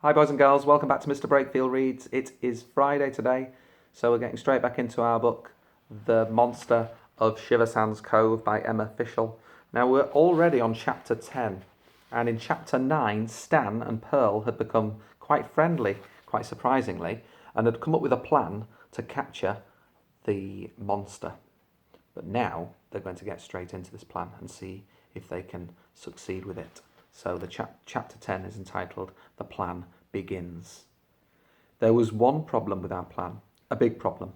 Hi boys and girls, welcome back to Mr. Brakefield Reads. It is Friday today, so we're getting straight back into our book, The Monster of Shiversands Cove by Emma Fishel. Now we're already on chapter 10, and in chapter 9, Stan and Pearl had become quite friendly, quite surprisingly, and had come up with a plan to capture the monster. But now they're going to get straight into this plan and see if they can succeed with it. So the chapter 10 is entitled The Plan Begins. There was one problem with our plan, a big problem.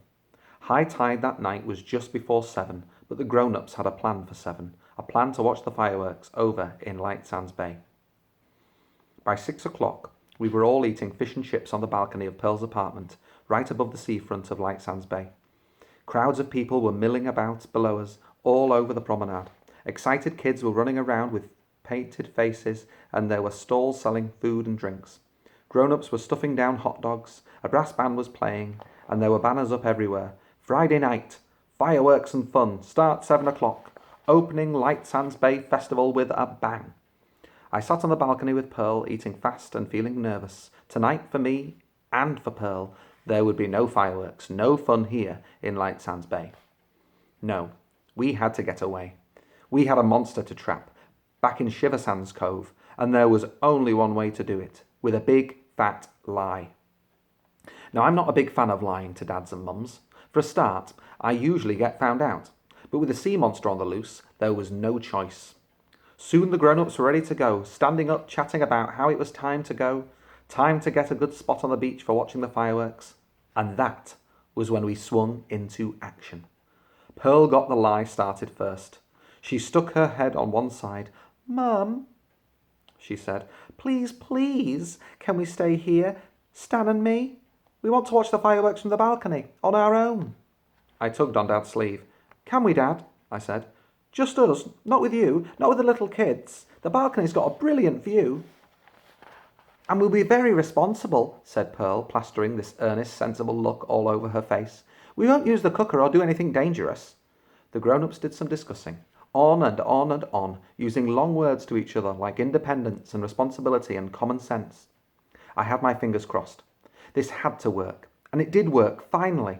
High tide that night was just before 7, but the grown-ups had a plan for 7, a plan to watch the fireworks over in Lightsands Bay. By 6 o'clock, we were all eating fish and chips on the balcony of Pearl's apartment, right above the seafront of Lightsands Bay. Crowds of people were milling about below us, all over the promenade. Excited kids were running around with painted faces, and there were stalls selling food and drinks. Grown-ups were stuffing down hot dogs, a brass band was playing, and there were banners up everywhere. Friday night, fireworks and fun, start 7 o'clock, opening Lightsands Bay Festival with a bang. I sat on the balcony with Pearl, eating fast and feeling nervous. Tonight, for me and for Pearl, there would be no fireworks, no fun here in Lightsands Bay. No, we had to get away. We had a monster to trap, back in Shiversands Cove, and there was only one way to do it, with a big, fat lie. Now, I'm not a big fan of lying to dads and mums. For a start, I usually get found out, but with the sea monster on the loose, there was no choice. Soon the grown-ups were ready to go, standing up, chatting about how it was time to go, time to get a good spot on the beach for watching the fireworks, and that was when we swung into action. Pearl got the lie started first. She stuck her head on one side. "Mum," she said, "please, please, can we stay here, Stan and me? We want to watch the fireworks from the balcony, on our own." I tugged on Dad's sleeve. "Can we, Dad?" I said. "Just us, not with you, not with the little kids. The balcony's got a brilliant view." "And we'll be very responsible," said Pearl, plastering this earnest, sensible look all over her face. "We won't use the cooker or do anything dangerous." The grown-ups did some discussing. On and on and on, using long words to each other like independence and responsibility and common sense. I had my fingers crossed. This had to work, and it did work, finally.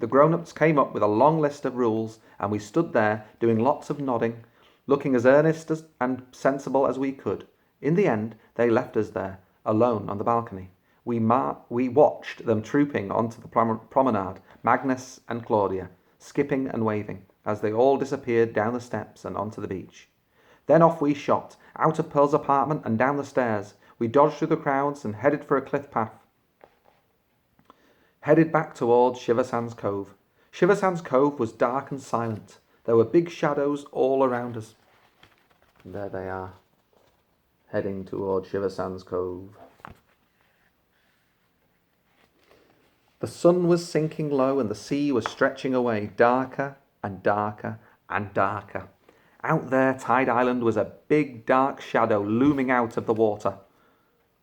The grown-ups came up with a long list of rules, and we stood there doing lots of nodding, looking as earnest and sensible as we could. In the end, they left us there, alone on the balcony. We watched them trooping onto the promenade, Magnus and Claudia, skipping and waving, as they all disappeared down the steps and onto the beach. Then off we shot, out of Pearl's apartment and down the stairs. We dodged through the crowds and headed for a cliff path. Headed back towards Shiversands Cove. Shiversands Cove was dark and silent. There were big shadows all around us. And there they are, heading towards Shiversands Cove. The sun was sinking low and the sea was stretching away, darker and darker and darker. Out there, Tide Island was a big dark shadow looming out of the water.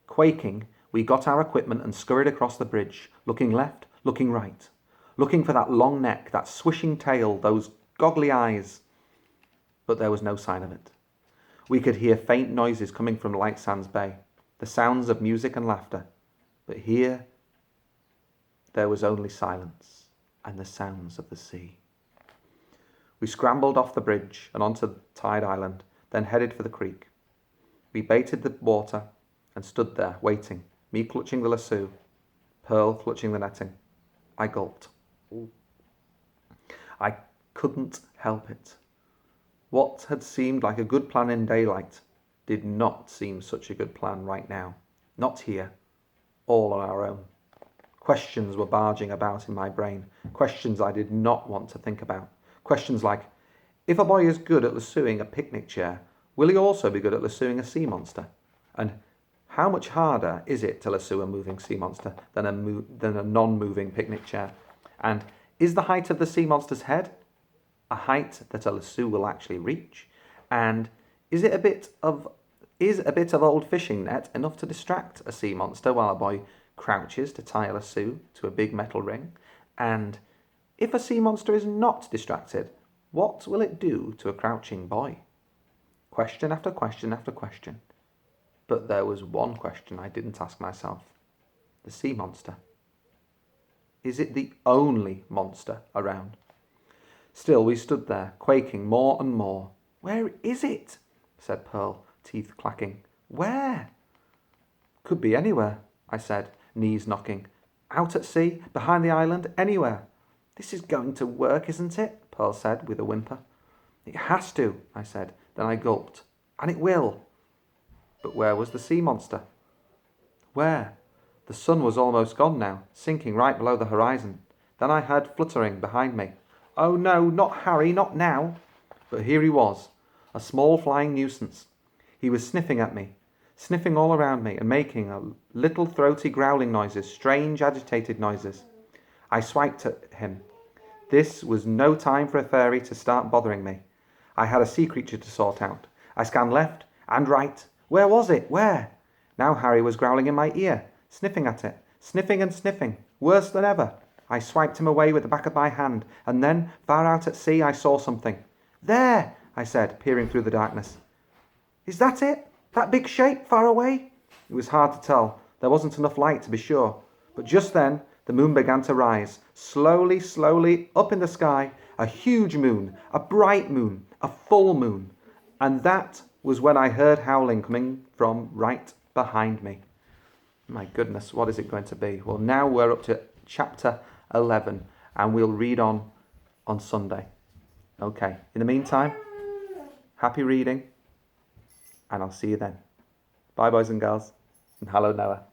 Quaking, we got our equipment and scurried across the bridge, looking left, looking right, looking for that long neck, that swishing tail, those goggly eyes. But there was no sign of it. We could hear faint noises coming from Lightsands Bay, the sounds of music and laughter. But here, there was only silence and the sounds of the sea. We scrambled off the bridge and onto Tide Island, then headed for the creek. We baited the water and stood there, waiting, me clutching the lasso, Pearl clutching the netting. I gulped. I couldn't help it. What had seemed like a good plan in daylight did not seem such a good plan right now. Not here, all on our own. Questions were barging about in my brain, questions I did not want to think about. Questions like, if a boy is good at lassoing a picnic chair, will he also be good at lassoing a sea monster? And how much harder is it to lasso a moving sea monster than a non-moving picnic chair? And is the height of the sea monster's head a height that a lasso will actually reach? And is a bit of old fishing net enough to distract a sea monster while a boy crouches to tie a lasso to a big metal ring? And if a sea monster is not distracted, what will it do to a crouching boy? Question after question after question. But there was one question I didn't ask myself. The sea monster. Is it the only monster around? Still we stood there, quaking more and more. Where is it? Said Pearl, teeth clacking. Where? Could be anywhere, I said, knees knocking. Out at sea, behind the island, anywhere. This is going to work, isn't it? Pearl said with a whimper. It has to, I said. Then I gulped. And it will. But where was the sea monster? Where? The sun was almost gone now, sinking right below the horizon. Then I heard fluttering behind me. Oh no, not Harry, not now. But here he was, a small flying nuisance. He was sniffing at me, sniffing all around me and making little throaty growling noises, strange agitated noises. I swiped at him. This was no time for a fairy to start bothering me. I had a sea creature to sort out. I scanned left and right. Where was it? Where? Now Harry was growling in my ear, sniffing at it, sniffing and sniffing, worse than ever. I swiped him away with the back of my hand, and then, far out at sea, I saw something. There, I said, peering through the darkness. Is that it? That big shape far away? It was hard to tell. There wasn't enough light to be sure. But just then, the moon began to rise, slowly, slowly, up in the sky, a huge moon, a bright moon, a full moon. And that was when I heard howling coming from right behind me. My goodness, what is it going to be? Well, now we're up to chapter 11, and we'll read on Sunday. Okay, in the meantime, happy reading, and I'll see you then. Bye, boys and girls, and hello, Noah.